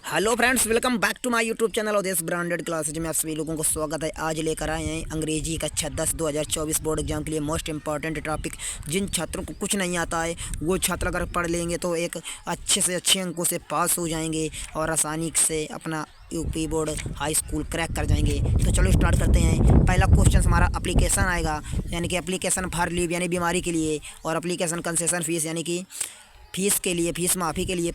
Hello friends, welcome back to my YouTube channel और branded classes में आप सभी लोगों को स्वागत है। आज लेकर आए हैं अंग्रेजी कक्षा 10 2024 बोर्ड एग्जाम के लिए मोस्ट इंपॉर्टेंट टॉपिक। जिन छात्रों को कुछ नहीं आता है वो छात्र अगर पढ़ लेंगे तो एक अच्छे से अच्छे अंकों से पास हो जाएंगे और आसानी से अपना UP board high school crack कर जाएंगे। तो चलो स्टार्ट करते हैं। पहला क्वेश्चन हमारा एप्लीकेशन आएगा, यानी कि एप्लीकेशन फॉर लीव यानी बीमारी के लिए, और एप्लीकेशन कंसेशन फीस यानी कि फीस के लिए, फीस माफ़ी के लिए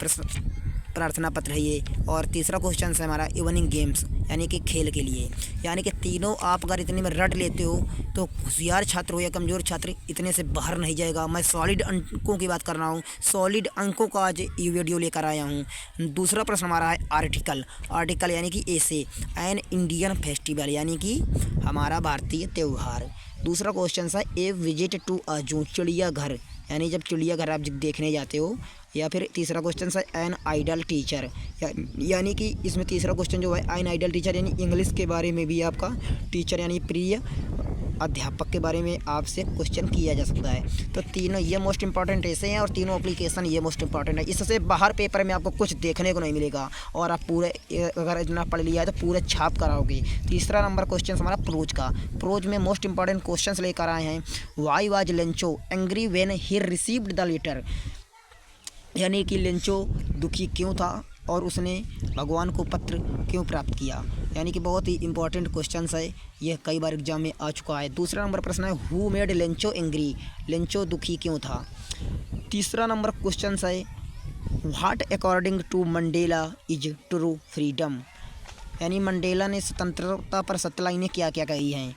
प्रार्थना पत्र है ये। और तीसरा क्वेश्चन है हमारा इवनिंग गेम्स यानी कि खेल के लिए। यानी कि तीनों आप अगर इतने में रट लेते हो तो होशियार छात्र हो या कमज़ोर छात्र इतने से बाहर नहीं जाएगा। मैं सॉलिड अंकों की बात कर रहा हूँ, सॉलिड अंकों का आज ये वीडियो लेकर आया हूँ। दूसरा प्रश्न हमारा है आर्टिकल यानी कि ऐसे एन इंडियन फेस्टिवल यानी कि हमारा भारतीय त्यौहार। दूसरा क्वेश्चन है ए विजिट टू अ जू चिड़ियाघर यानी जब चिड़ियाघर आप जब देखने जाते हो। या फिर तीसरा क्वेश्चन है एन आइडल टीचर यानी कि इसमें तीसरा क्वेश्चन जो है एन आइडल टीचर यानी इंग्लिश के बारे में भी आपका टीचर यानी प्रिय अध्यापक के बारे में आपसे क्वेश्चन किया जा सकता है। तो तीनों ये मोस्ट इंपॉर्टेंट ऐसे हैं और तीनों एप्लीकेशन ये मोस्ट इंपॉर्टेंट है। इससे बाहर पेपर में आपको कुछ देखने को नहीं मिलेगा और आप पूरे अगर इतना पढ़ लिया है तो पूरे छाप कराओगे। तीसरा नंबर क्वेश्चन हमारा प्रोज में मोस्ट इंपॉर्टेंट क्वेश्चन लेकर आए हैं। Why was Lencho angry when he received the letter यानी कि लेंचो दुखी क्यों था और उसने भगवान को पत्र क्यों प्राप्त किया। यानी कि बहुत ही इंपॉर्टेंट क्वेश्चन है, यह कई बार एग्जाम में आ चुका है। दूसरा नंबर प्रश्न है who made Lencho angry, Lencho दुखी क्यों था। तीसरा नंबर क्वेश्चन है what according to Mandela is true freedom यानी मंडेला ने स्वतंत्रता पर सत्य क्या क्या कही हैं।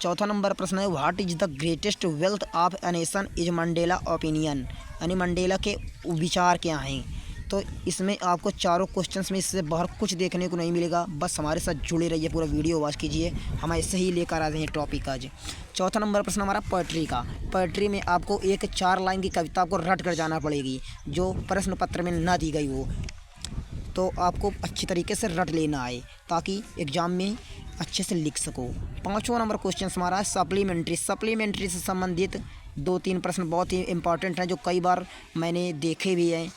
चौथा नंबर प्रश्न है what is the greatest wealth of a nation is Mandela opinion यानी मंडेला के विचार क्या हैं। तो इसमें आपको चारों क्वेश्चंस में इससे बाहर कुछ देखने को नहीं मिलेगा। बस हमारे साथ जुड़े रहिए, पूरा वीडियो वॉच कीजिए, हम ऐसे ही लेकर आ रहे हैं टॉपिक आज। चौथा नंबर प्रश्न हमारा पोएट्री का। पोएट्री में आपको एक 4 लाइन की कविता आपको रट कर जाना पड़ेगी जो प्रश्न पत्र में ना दी गई हो, तो आपको अच्छी तरीके से रट लेना है ताकि एग्ज़ाम में अच्छे से लिख सको। पाँचवा नंबर क्वेश्चन हमारा है सप्लीमेंट्री से संबंधित 2-3 प्रश्न बहुत ही इंपॉर्टेंट हैं जो कई बार मैंने देखे भी हैं।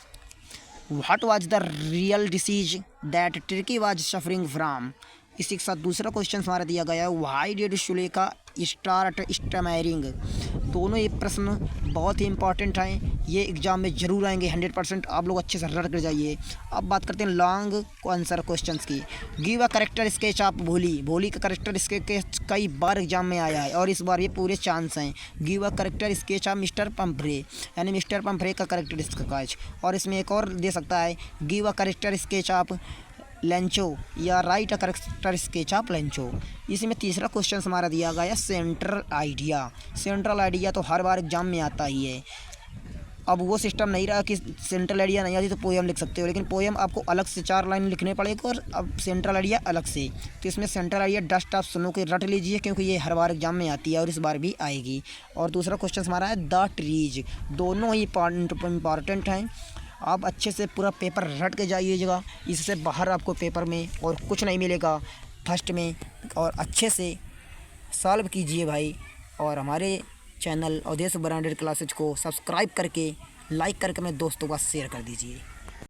What was the real disease that Turkey was suffering from. इसी के साथ दूसरा क्वेश्चन हमारा दिया गया है व्हाई डिड सुलेखा स्टार्ट स्टमरिंग। दोनों ये प्रश्न बहुत ही इंपॉर्टेंट हैं, ये एग्जाम में जरूर आएंगे 100%। आप लोग अच्छे से रट कर जाइए। अब बात करते हैं लॉन्ग आंसर क्वेश्चंस की। Give a character sketch of भोली का करेक्टर स्केच कई बार एग्जाम में आया है और इस बार ये पूरे चांस हैं। Give a character sketch of mister पंफरे यानी मिस्टर पंफरे का करेक्टर स्केच। और इसमें एक और दे सकता है give a character sketch of Lencho या write a character sketch of Lencho. इसी में तीसरा क्वेश्चन हमारा दिया गया सेंट्रल आइडिया तो हर बार एग्जाम में आता ही है। अब वो सिस्टम नहीं रहा कि सेंट्रल आइडिया नहीं आती तो पोएम लिख सकते हो, लेकिन पोएम आपको अलग से 4 लाइन लिखने पड़ेगा और अब सेंट्रल आइडिया अलग से। तो इसमें सेंट्रल आइडिया डस्ट आप सुनो के रट लीजिए क्योंकि ये हर बार एग्जाम में आती है और इस बार भी आएगी। और दूसरा क्वेश्चन हमारा है द ट्रीज। दोनों ही इंपॉर्टेंट हैं, आप अच्छे से पूरा पेपर रट के जाइएगा। इससे बाहर आपको पेपर में और कुछ नहीं मिलेगा फर्स्ट में, और अच्छे से सॉल्व कीजिए भाई। और हमारे चैनल और ब्रांडेड क्लासेज को सब्सक्राइब करके लाइक करके अपने दोस्तों का शेयर कर दीजिए।